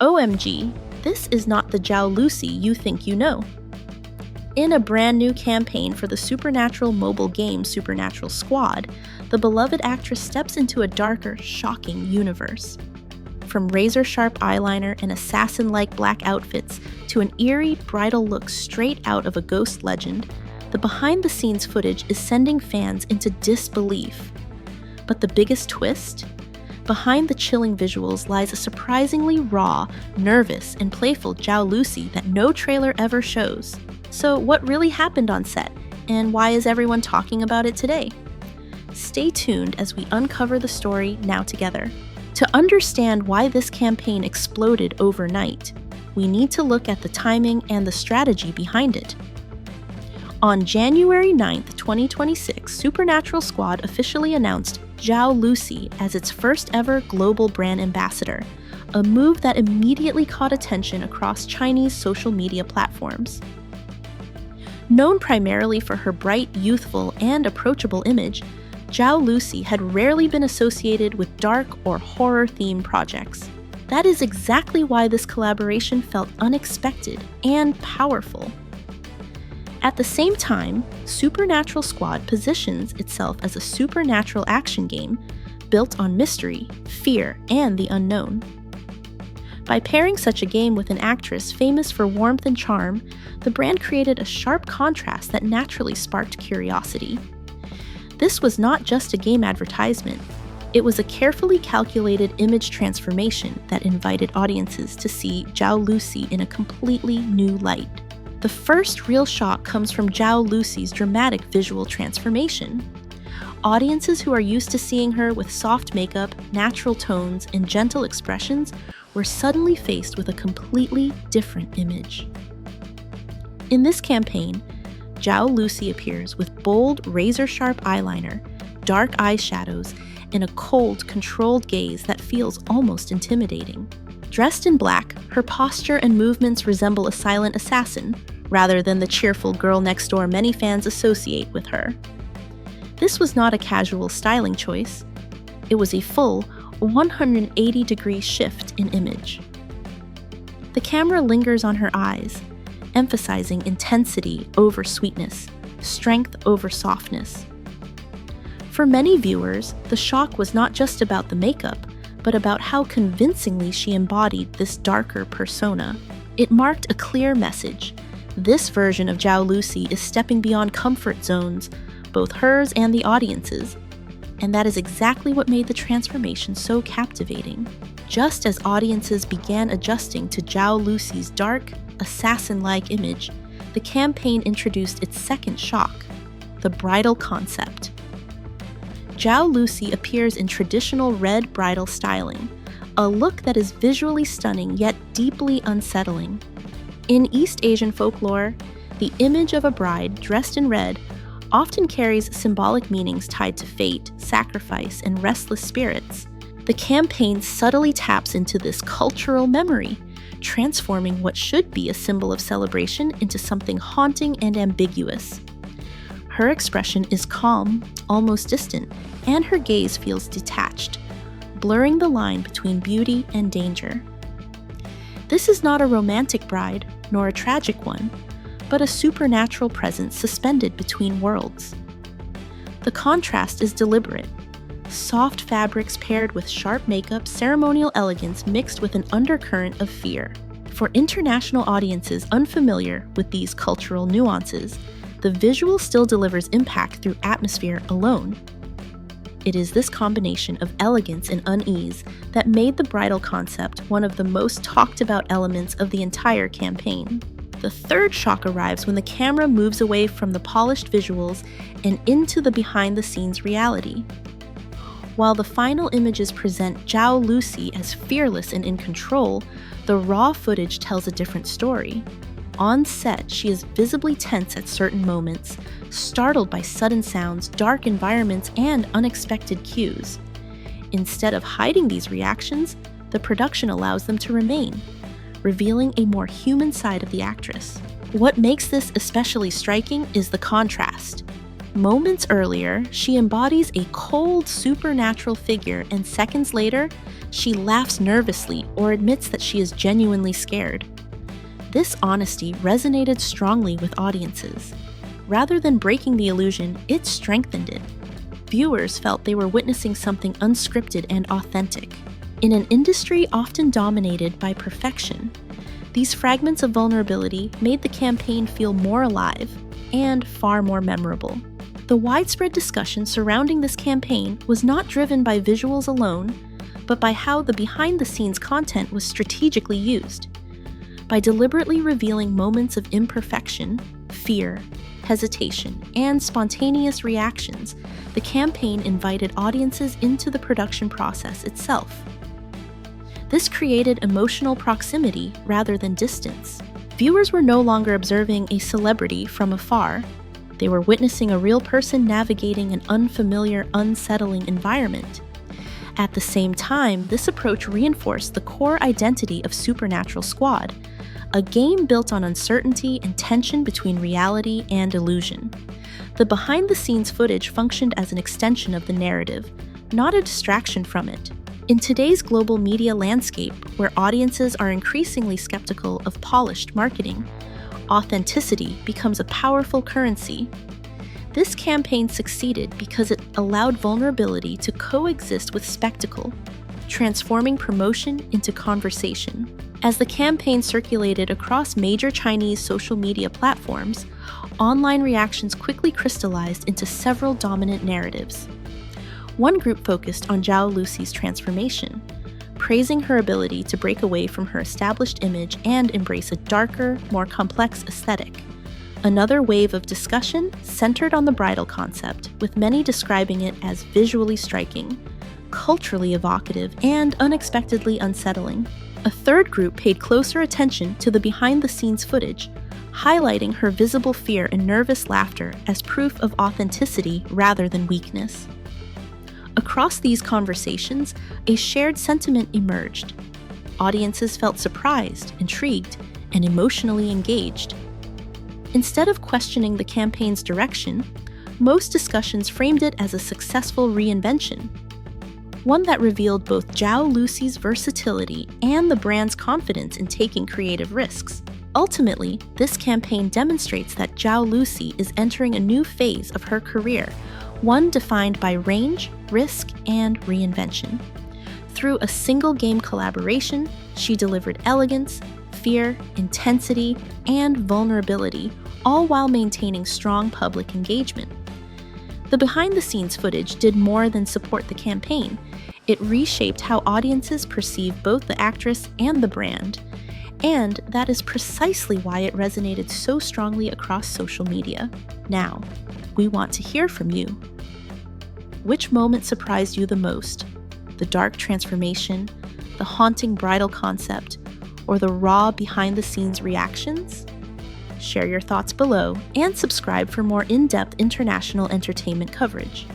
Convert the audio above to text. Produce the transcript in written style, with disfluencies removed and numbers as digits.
OMG, this is not the Zhao Lusi you think you know. In a brand new campaign for the supernatural mobile game Supernatural Squad, the beloved actress steps into a darker, shocking universe. From razor-sharp eyeliner and assassin-like black outfits to an eerie bridal look straight out of a ghost legend, the behind-the-scenes footage is sending fans into disbelief. But the biggest twist? Behind the chilling visuals lies a surprisingly raw, nervous, and playful Zhao Lusi that no trailer ever shows. So what really happened on set, and why is everyone talking about it today? Stay tuned as we uncover the story now together. To understand why this campaign exploded overnight, we need to look at the timing and the strategy behind it. On January 9th, 2026, Supernatural Squad officially announced Zhao Lusi as its first ever global brand ambassador, a move that immediately caught attention across Chinese social media platforms. Known primarily for her bright, youthful, and approachable image, Zhao Lusi had rarely been associated with dark or horror-themed projects. That is exactly why this collaboration felt unexpected and powerful. At the same time, Supernatural Squad positions itself as a supernatural action game built on mystery, fear, and the unknown. By pairing such a game with an actress famous for warmth and charm, the brand created a sharp contrast that naturally sparked curiosity. This was not just a game advertisement. It was a carefully calculated image transformation that invited audiences to see Zhao Lusi in a completely new light. The first real shock comes from Zhao Lusi's dramatic visual transformation. Audiences who are used to seeing her with soft makeup, natural tones, and gentle expressions were suddenly faced with a completely different image. In this campaign, Zhao Lusi appears with bold, razor-sharp eyeliner, dark eyeshadows, and a cold, controlled gaze that feels almost intimidating. Dressed in black, her posture and movements resemble a silent assassin, rather than the cheerful girl next door many fans associate with her. This was not a casual styling choice. It was a full 180-degree shift in image. The camera lingers on her eyes, emphasizing intensity over sweetness, strength over softness. For many viewers, the shock was not just about the makeup, but about how convincingly she embodied this darker persona. It marked a clear message. This version of Zhao Lusi is stepping beyond comfort zones, both hers and the audience's, and that is exactly what made the transformation so captivating. Just as audiences began adjusting to Zhao Lusi's dark, assassin-like image, the campaign introduced its second shock, the bridal concept. Zhao Lusi appears in traditional red bridal styling, a look that is visually stunning yet deeply unsettling. In East Asian folklore, the image of a bride dressed in red often carries symbolic meanings tied to fate, sacrifice, and restless spirits. The campaign subtly taps into this cultural memory, transforming what should be a symbol of celebration into something haunting and ambiguous. Her expression is calm, almost distant, and her gaze feels detached, blurring the line between beauty and danger. This is not a romantic bride, nor a tragic one, but a supernatural presence suspended between worlds. The contrast is deliberate. Soft fabrics paired with sharp makeup, ceremonial elegance mixed with an undercurrent of fear. For international audiences unfamiliar with these cultural nuances, the visual still delivers impact through atmosphere alone. It is this combination of elegance and unease that made the bridal concept one of the most talked about elements of the entire campaign. The third shock arrives when the camera moves away from the polished visuals and into the behind-the-scenes reality. While the final images present Zhao Lusi as fearless and in control, the raw footage tells a different story. On set, she is visibly tense at certain moments, startled by sudden sounds, dark environments, and unexpected cues. Instead of hiding these reactions, the production allows them to remain, revealing a more human side of the actress. What makes this especially striking is the contrast. Moments earlier, she embodies a cold, supernatural figure, and seconds later, she laughs nervously or admits that she is genuinely scared. This honesty resonated strongly with audiences. Rather than breaking the illusion, it strengthened it. Viewers felt they were witnessing something unscripted and authentic. In an industry often dominated by perfection, these fragments of vulnerability made the campaign feel more alive and far more memorable. The widespread discussion surrounding this campaign was not driven by visuals alone, but by how the behind-the-scenes content was strategically used. By deliberately revealing moments of imperfection, fear, hesitation, and spontaneous reactions, the campaign invited audiences into the production process itself. This created emotional proximity rather than distance. Viewers were no longer observing a celebrity from afar. They were witnessing a real person navigating an unfamiliar, unsettling environment. At the same time, this approach reinforced the core identity of Supernatural Squad, a game built on uncertainty and tension between reality and illusion. The behind-the-scenes footage functioned as an extension of the narrative, not a distraction from it. In today's global media landscape, where audiences are increasingly skeptical of polished marketing, authenticity becomes a powerful currency. This campaign succeeded because it allowed vulnerability to coexist with spectacle, transforming promotion into conversation. As the campaign circulated across major Chinese social media platforms, online reactions quickly crystallized into several dominant narratives. One group focused on Zhao Lusi's transformation, praising her ability to break away from her established image and embrace a darker, more complex aesthetic. Another wave of discussion centered on the bridal concept, with many describing it as visually striking, culturally evocative, and unexpectedly unsettling. A third group paid closer attention to the behind-the-scenes footage, highlighting her visible fear and nervous laughter as proof of authenticity rather than weakness. Across these conversations, a shared sentiment emerged. Audiences felt surprised, intrigued, and emotionally engaged. Instead of questioning the campaign's direction, most discussions framed it as a successful reinvention, one that revealed both Zhao Lusi's versatility and the brand's confidence in taking creative risks. Ultimately, this campaign demonstrates that Zhao Lusi is entering a new phase of her career, one defined by range, risk, and reinvention. Through a single game collaboration, she delivered elegance, fear, intensity, and vulnerability, all while maintaining strong public engagement. The behind-the-scenes footage did more than support the campaign. It reshaped how audiences perceive both the actress and the brand, and that is precisely why it resonated so strongly across social media. Now, we want to hear from you. Which moment surprised you the most? The dark transformation, the haunting bridal concept, or the raw behind-the-scenes reactions? Share your thoughts below and subscribe for more in-depth international entertainment coverage.